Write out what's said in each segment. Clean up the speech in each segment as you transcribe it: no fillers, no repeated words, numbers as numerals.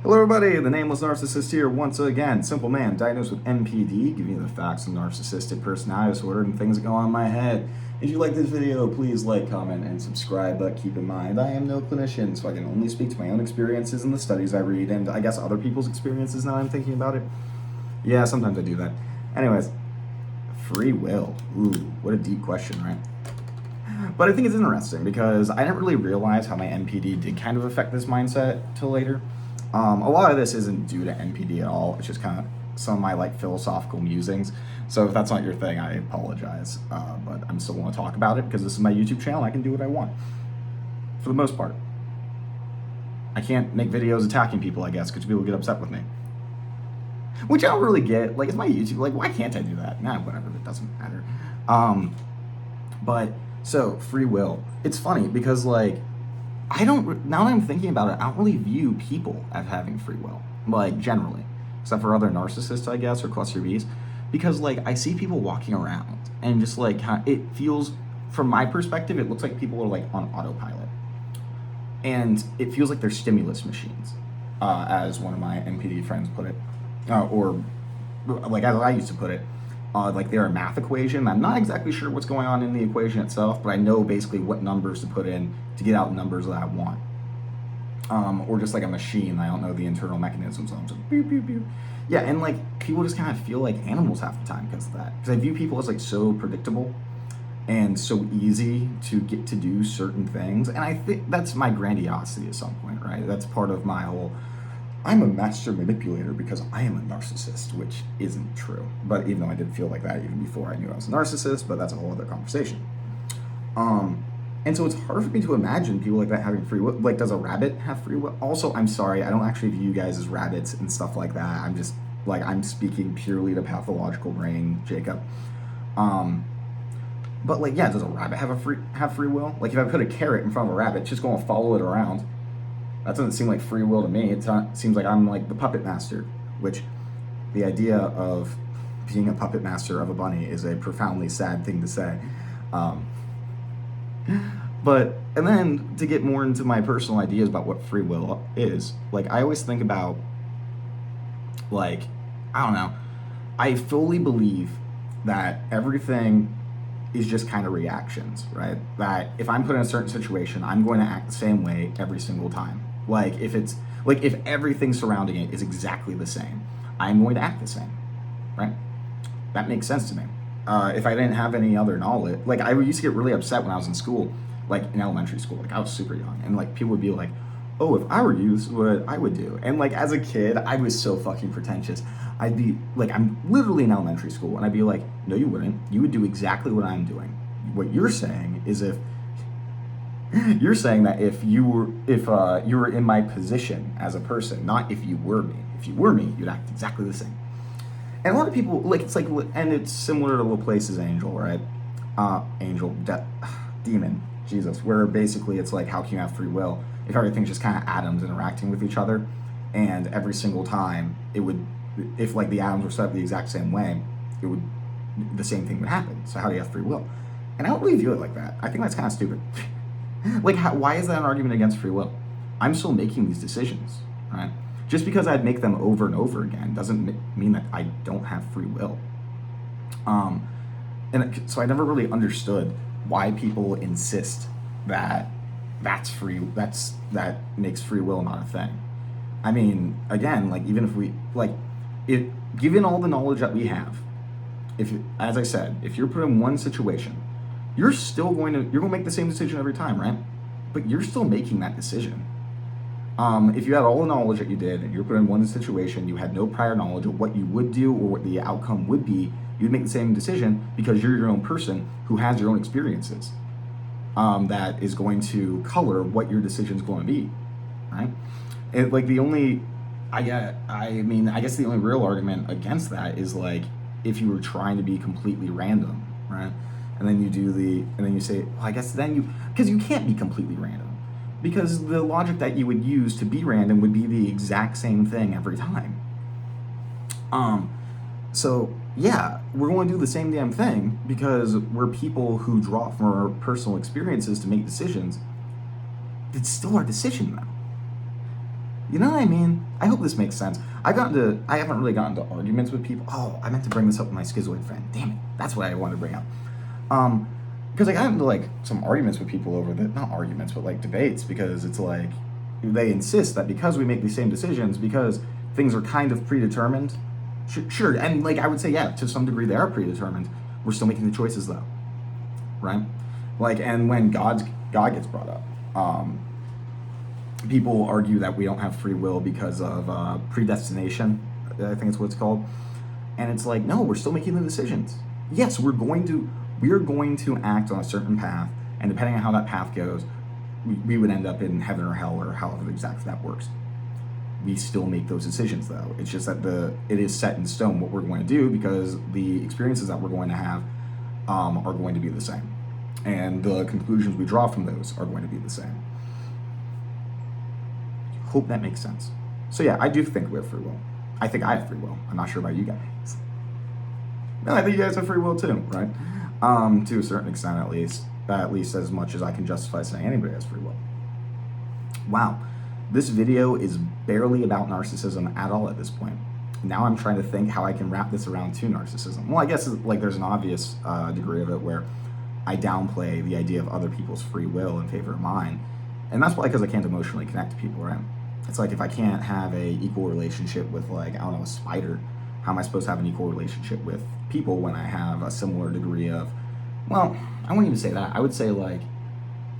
Hello everybody, the Nameless Narcissist here once again. Simple man, diagnosed with NPD, giving you the facts of narcissistic personality disorder and things that go on in my head. If you like this video, please like, comment, and subscribe, but keep in mind, I am no clinician, so I can only speak to my own experiences and the studies I read, and I guess other people's experiences now I'm thinking about it. Yeah, sometimes I do that. Anyways, free will. Ooh, what a deep question, right? But I think it's interesting because I didn't really realize how my NPD did kind of affect this mindset till later. A lot of this isn't due to NPD at all. It's just kind of some of my philosophical musings. So if that's not your thing, I apologize. But I'm still want to talk about it because this is my YouTube channel. I can do what I want for the most part. I can't make videos attacking people, I guess, because people get upset with me. Which I don't really get. It's my YouTube. Why can't I do that? Nah, whatever. It doesn't matter. But so free will. It's funny because now that I'm thinking about it, I don't really view people as having free will, generally, except for other narcissists, I guess, or cluster Bs, because I see people walking around and just it feels, from my perspective, it looks like people are on autopilot, and it feels like they're stimulus machines, as one of my NPD friends put it, or as I used to put it. They're a math equation. I'm not exactly sure what's going on in the equation itself, but I know basically what numbers to put in to get out numbers that I want. Or just like a machine, I don't know the internal mechanisms. So I'm just beep, beep, beep. Yeah, and people just kind of feel like animals half the time because of that. Because I view people as so predictable and so easy to get to do certain things. And I think that's my grandiosity at some point, right? That's part of my whole, I'm a master manipulator because I am a narcissist, which isn't true. But even though I did feel like that even before I knew I was a narcissist, but that's a whole other conversation. And so it's hard for me to imagine people like that having free will. Does a rabbit have free will? Also, I'm sorry, I don't actually view you guys as rabbits and stuff like that. I'm just, I'm speaking purely to pathological brain, Jacob. But yeah, does a rabbit have free will? If I put a carrot in front of a rabbit, it's just going to follow it around. That doesn't seem like free will to me. It seems like I'm the puppet master, which the idea of being a puppet master of a bunny is a profoundly sad thing to say. And then to get more into my personal ideas about what free will is, I always think about, I don't know, I fully believe that everything is just kind of reactions, right? That if I'm put in a certain situation, I'm going to act the same way every single time. If everything surrounding it is exactly the same, I'm going to act the same, right? That makes sense to me. If I didn't have any other knowledge, I used to get really upset when I was in school, in elementary school, I was super young, and people would be like, oh, if I were you, this is what I would do. And as a kid, I was so fucking pretentious. I'd be I'm literally in elementary school, and I'd be like, no, you wouldn't. You would do exactly what I'm doing. What you're saying is you're saying that if you were in my position as a person, not if you were me. If you were me, you'd act exactly the same. And a lot of people, and it's similar to Laplace's angel, right? Demon, Jesus, where basically it's how can you have free will if everything's just kind of atoms interacting with each other, and every single time it would, if the atoms were set up the exact same way, the same thing would happen. So how do you have free will? And I don't really view it like that. I think that's kind of stupid. Why is that an argument against free will? I'm still making these decisions, right? Just because I'd make them over and over again doesn't mean that I don't have free will. So I never really understood why people insist that that makes free will not a thing. I mean, again, even if we given all the knowledge that we have, as I said, if you're put in one situation, you're going to make the same decision every time, right? But you're still making that decision. If you had all the knowledge that you did and you're put in one situation, you had no prior knowledge of what you would do or what the outcome would be, you'd make the same decision because you're your own person who has your own experiences. That is going to color what your decision is going to be, right? And I guess the only real argument against that is if you were trying to be completely random, right? And then you say, well, I guess because you can't be completely random. Because the logic that you would use to be random would be the exact same thing every time. So yeah, we're going to do the same damn thing because we're people who draw from our personal experiences to make decisions. It's still our decision though. You know what I mean? I hope this makes sense. I haven't really gotten into arguments with people. Oh, I meant to bring this up with my schizoid friend. Damn it. That's what I wanted to bring up. Because I got into like some arguments with people over not arguments, but like debates, because it's like they insist that because we make these same decisions, because things are kind of predetermined. Sure, and like I would say, yeah, to some degree they are predetermined. We're still making the choices though, right? Like, and when God gets brought up, people argue that we don't have free will because of predestination. I think it's what it's called. And it's like, no, we're still making the decisions. Yes, we're going to act on a certain path, and depending on how that path goes, we would end up in heaven or hell, or however exactly that works. We still make those decisions though. It's just that it is set in stone what we're going to do, because the experiences that we're going to have are going to be the same. And the conclusions we draw from those are going to be the same. Hope that makes sense. So yeah, I do think we have free will. I think I have free will. I'm not sure about you guys. No, I think you guys have free will too, right? To a certain extent, at least as much as I can justify saying anybody has free will. Wow, this video is barely about narcissism at all at this point. Now I'm trying to think how I can wrap this around to narcissism. Well, I guess like there's an obvious degree of it where I downplay the idea of other people's free will in favor of mine. And that's why, because I can't emotionally connect to people, right? It's like if I can't have a equal relationship with, like, I don't know, a spider, how am I supposed to have an equal relationship with people when I have a similar degree of, well, I wouldn't even say that. I would say, like,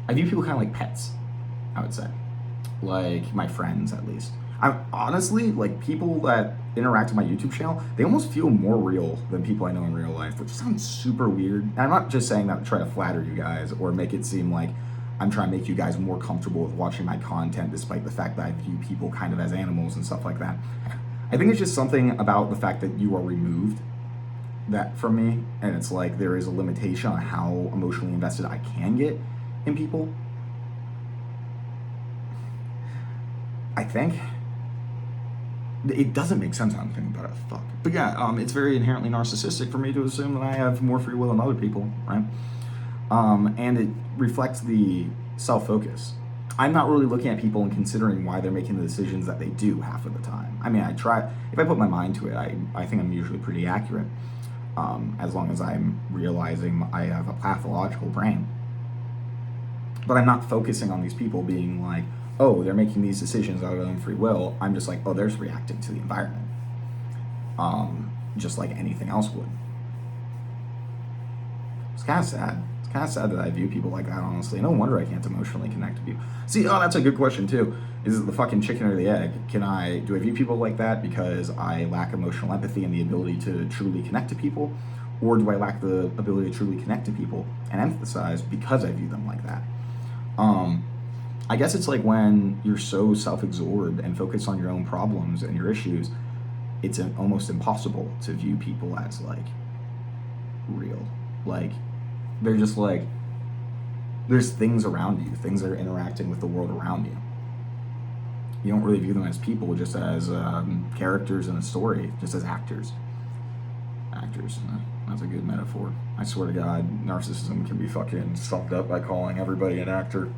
I view people kind of like pets, I would say. Like, my friends, at least. I'm honestly, like, people that interact with my YouTube channel, they almost feel more real than people I know in real life, which sounds super weird. And I'm not just saying that to try to flatter you guys or make it seem like I'm trying to make you guys more comfortable with watching my content, despite the fact that I view people kind of as animals and stuff like that. I think it's just something about the fact that you are removed that from me, and it's like there is a limitation on how emotionally invested I can get in people. I think it doesn't make sense how I'm thinking about it. Fuck. But yeah, it's very inherently narcissistic for me to assume that I have more free will than other people, right? And it reflects the self-focus. I'm not really looking at people and considering why they're making the decisions that they do half of the time. I mean, I try, if I put my mind to it, I think I'm usually pretty accurate, as long as I'm realizing I have a pathological brain. But I'm not focusing on these people being like, oh, they're making these decisions out of their own free will. I'm just like, oh, they're just reacting to the environment, just like anything else would. It's kind of sad. It's kind of sad that I view people like that, honestly. No wonder I can't emotionally connect to people. See, that's a good question too. Is it the fucking chicken or the egg? Do I view people like that because I lack emotional empathy and the ability to truly connect to people? Or do I lack the ability to truly connect to people and empathize because I view them like that? I guess it's like when you're so self-absorbed and focused on your own problems and your issues, it's almost impossible to view people as like real. Like, they're just like, there's things around you, things that are interacting with the world around you. You don't really view them as people, just as characters in a story, just as actors. That's a good metaphor. I swear to God, narcissism can be fucking summed up by calling everybody an actor.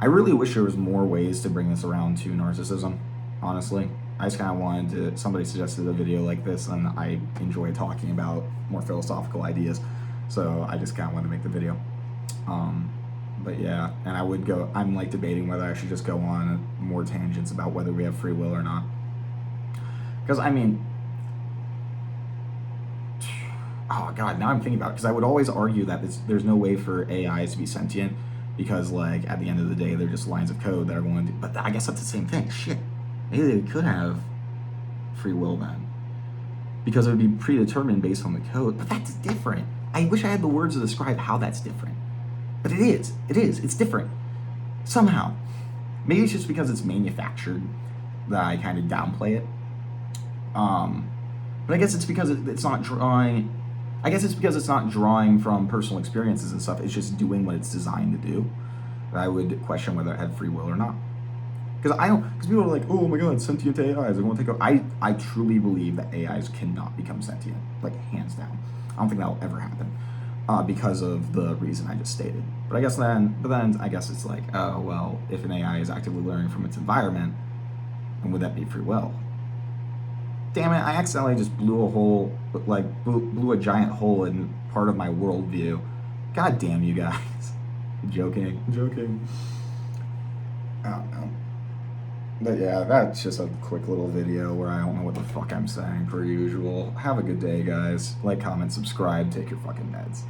I really wish there was more ways to bring this around to narcissism, honestly. I just kind of wanted to, somebody suggested a video like this, and I enjoy talking about more philosophical ideas, so I just kind of wanted to make the video. But yeah, and I'm like debating whether I should just go on more tangents about whether we have free will or not. Because I mean, oh God, now I'm thinking about it, because I would always argue that there's no way for AIs to be sentient, because like at the end of the day, they're just lines of code that are going to, but I guess that's the same thing, shit. Maybe they could have free will then, because it would be predetermined based on the code, but that's different. I wish I had the words to describe how that's different, but it's different, somehow. Maybe it's just because it's manufactured that I kind of downplay it. But I guess it's because it's not drawing, from personal experiences and stuff. It's just doing what it's designed to do. I would question whether it had free will or not. Because people are like, oh my God, sentient AIs are going to take over. I truly believe that AIs cannot become sentient, like hands down. I don't think that'll ever happen. because of the reason I just stated. But then I guess it's like, oh, well, if an AI is actively learning from its environment, then would that be free will? Damn it, I accidentally just blew a giant hole in part of my worldview. God damn you guys. Joking. I don't know. But yeah, that's just a quick little video where I don't know what the fuck I'm saying per usual. Have a good day, guys. Like, comment, subscribe, take your fucking meds.